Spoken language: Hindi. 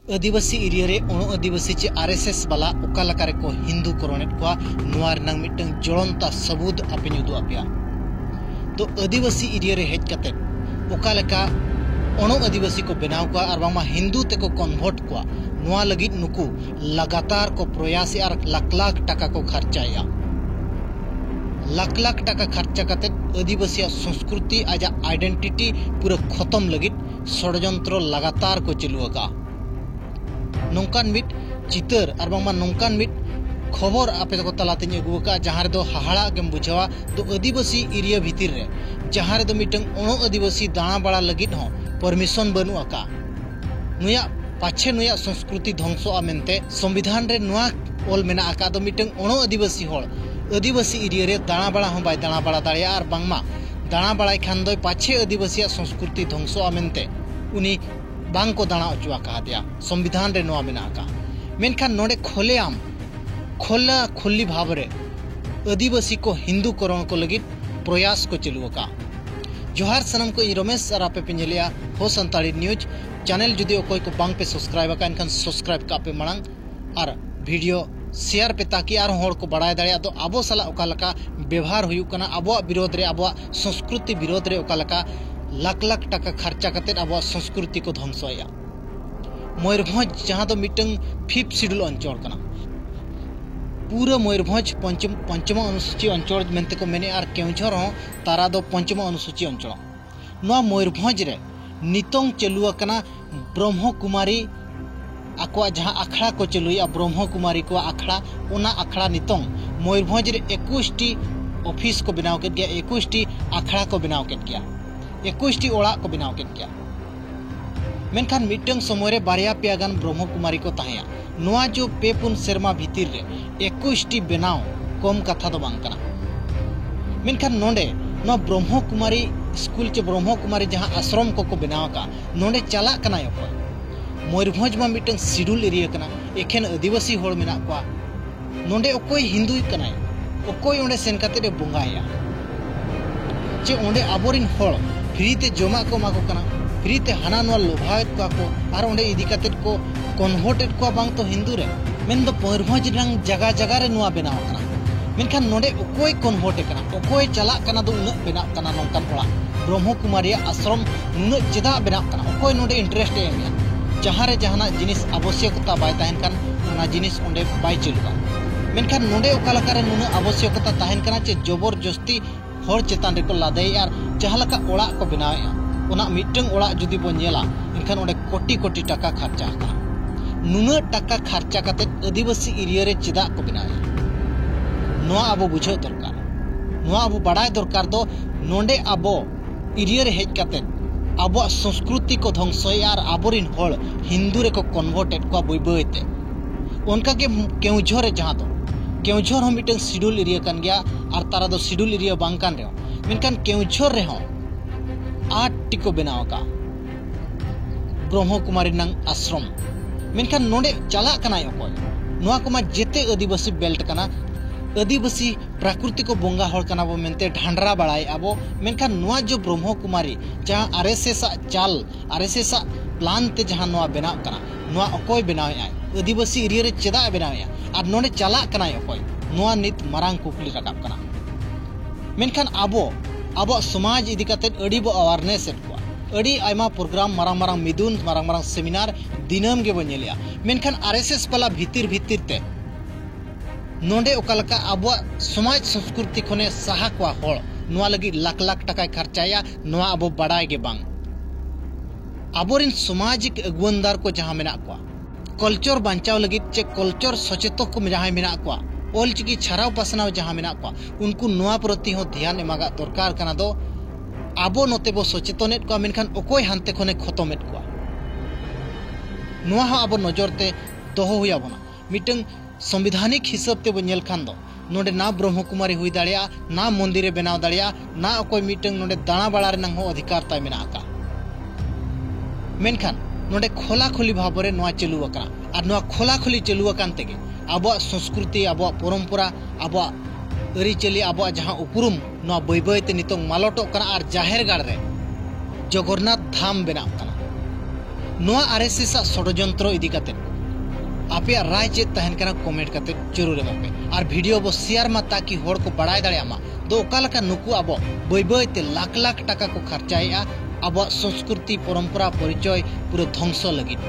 आदिवासी एरिया रे अणु आदिवासी चे आरएसएस वाला ओकालका को हिंदू करणेट को नुआर नंग मिटंग जड़नता सबूत आपे उदू आपया। तो आदिवासी एरिया रे हेज कते ओकालका अणु आदिवासी को बनाव को और बामा हिंदू ते को कन्वर्ट को नुआ लगी नुकु लगातार को प्रयास और लाख लाख टका को खर्चाया। लाख लाख टका खर्चा कते आदिवासी संस्कृति आजा आइडेंटिटी पूरा खत्म लगी षड्यंत्र लगातार को चलुआका। नौकान मिट चितर और बांगमा नौकान मिट खबर आपे को तलाते अगुका जहाँ दो हाहाड़ा गेम बुझावा। तो आदिवासी एरिया भीतर रे जहाँ दो मिटंग अणु आदिवासी दाणा बाड़ा लगित हो परमिशन बनु आका। नुया पाछे नुया संस्कृति ध्वंसोआ मेनते संविधान रे नुआ ओल मेना आका। दो मिटंग अणु आदिवासी होड़ आदिवासी एरिया रे दाणा बाड़ा हो बाय दाणा बाड़ा दाड़िया और बांगमा दाणा बाड़ाई खान दो पाछे आदिवासी संस्कृति ध्वंसोआ मेनते उनी बांग को दाणा अचुआ कहा दिया संविधान रे नोआ मेना का। मेनखान नोडे खोलेआम खोला खुली भाव रे आदिवासी को हिंदू करण को लगी प्रयास को चलुआ का। जोहार सनम को रमेश और आपे पिंजलिया हो संताड़ी न्यूज चैनल जुदी कोई को बांग पे सब्सक्राइब का इनखान सब्सक्राइब का पे मणंग और वीडियो शेयर पे ताकि और होड़ को बढ़ाई दाड़िया। तो आबो साला ओकालका व्यवहार हुयुक कना आबो विरोध रे आबो संस्कृति विरोध रे ओकालका लाख लाख टका खर्चा करते अब संस्कृति को ध्वंसया। मयूरभंज जहाँ तो मिटंग 5th शेड्यूल अंचल कना पूरा मयूरभंज पंचम अनुसूची अंचल मेनते को मेने और केउझर हो तारा दो पंचम अनुसूची अंचल। नवा मयूरभंज रे नितोंग चलुआ कना ब्रह्म कुमारी आको जहाँ अखड़ा को चलुया ब्रह्म कुमारी को अखड़ा उना अखड़ा नितोंग मयूरभंज रे 21टी ऑफिस को बनाव के गया 21टी अखड़ा को बनाव के गया 21टी ओड़ा को बनाव के गया। मेनखान मिटंग समय रे बारिया पेया गान ब्रह्म कुमारी को ताया नुआ जो पेपुन शर्मा भीतर रे 21टी बनाव कम कथा दो बांग कना। मेनखान नोंडे नो ब्रह्म कुमारी स्कूल चे ब्रह्म कुमारी जहाँ आश्रम को बनाव का नोंडे चला कना यको मयूरभंज में मिटंग शेड्यूल एरिया कना एखेन आदिवासी होड़ मेना को नोंडे ओकोय हिंदू कना ओकोय ओंडे सेन कते रे बोंगाया चे ओंडे आबोरिन होड़ फ्री ते जमा को माको कना फ्री ते हाना नवा लोभायत को और ओंडे इदी कतेट को कन्वर्टेड को बांग तो हिंदू रे मेन दो मयूरभंज रंग जगह जगह रे नुआ बनाव कना। मेनखान नोंडे ओकोय कन्वर्ट कना ओकोय चला कना दो उन बनाव कना नोंकान ओड़ा ब्रह्म कुमारी आश्रम नुन चेदा बनाव कना ओकोय नोंडे इंटरेस्ट एम जहाँ रे जहाना जिनिस आवश्यकता बाय ताहेन कान ओना जिनिस ओंडे बाय चलुआ। मेनखान नोंडे ओकालका रे नुन आवश्यकता ताहेन काना चे जबरदस्ती होड़ चेतान रेको लादे और जहाँ लका ओड़ा को बनावे उना मिटंग ओड़ा जुदी बो नेला इनखान ओंडे कोटी कोटी टका खर्चा का नुना टका खर्चा कते आदिवासी एरिया रे चेदा को बनावे नोआ आबो बुझाव दरकार नोआ आबो बाड़ाय दरकार दो नोंडे आबो एरिया रे हेज कते आबो संस्कृति को ध्वंसया और आबोरिन होड़ हिंदू रे को कन्वर्टेड को बय बयते उनका के केउझर जहाँ दो केउझर हो मिटंग शेड्यूल एरिया कान गया और तारा दो शेड्यूल एरिया बांग कान रे मेनखान केउझर रे हो 8टी को बनाव का ब्रह्म कुमारी नंग आश्रम। मेनखान नोंडे चला कना अकोय नोआ को मा जेते आदिवासी बेल्ट कना आदिवासी प्रकृति को बोंगा होड़ कना बो मेनते ढांडरा बाड़ाय आबो। मेनखान नोआ जो ब्रह्म कुमारी जहाँ आरएसएस चाल आरएसएस प्लान ते जहाँ नोआ बनाव कना नोआ अकोय बनावे आदिवासी एरिया रे चेदा बनावे और नोंडे चला कना अकोय नोआ नित मारांग कुकली रकाब कना। मेनखान आबो समाज इदी कते अड़ी बो अवेयरनेस को अड़ी आयमा प्रोग्राम मारांग मारांग मिदुन मारांग मारांग सेमिनार दिनम गे बनेलिया। मेनखान आरएसएस वाला भीतर भीतर ते नोंडे ओकालका आबो समाज संस्कृति खने साहा को होड़ नोआ लगी लाख लाख टका खर्चाया नोआ आबो बाड़ाय गे बांग आबोरिन सामाजिक अगुवनदार को जहाँ मेना को कल्चर बांचाव लगी चे कल्चर सचेतक को जहाँ मेना को ऑलचिकी छाराव पासनाव जहाँ मेना को उनको नोआ प्रति हो ध्यान एमागा दरकार कना दो आबो नोते बो सचेतनेट को मेनखान ओकोय हानते खने खतमेट को नोआ हो आबो नजरते दोहो हुया बना मिटंग संविधानिक हिसाब ते बो नेल खान दो नोंडे ना ब्रह्म कुमारी हुई दाड़िया ना मंदिरे बनाव दाड़िया ना ओकोय मिटंग नोंडे दाणा बाड़ा रे नंग हो अधिकार ताय मेना का। मेनखान नोंडे खोला खोली भाव रे नोआ चलु अकना और नोआ खोला खोली चलु अकान तेगे आबो संस्कृति आबो परंपरा आबो अरिचली आबो जहाँ उपरुम नोआ बय बयते नितों मालटो कना और जाहेर गाड़ रे जगन्नाथ धाम बनाव कना नोआ आरएसएस षड्यंत्र इदी काते आपे राय चेक तहन कना कमेंट काते जरूर एमोपे और वीडियो बो शेयर मा ताकि होड़ को बड़ाय दाड़ेयामा दो ओकालका नुकु आबो बय बयते लाख लाख टाका को खर्चाएआ अब संस्कृति परंपरा परिचय पूरा ध्वंस लगी।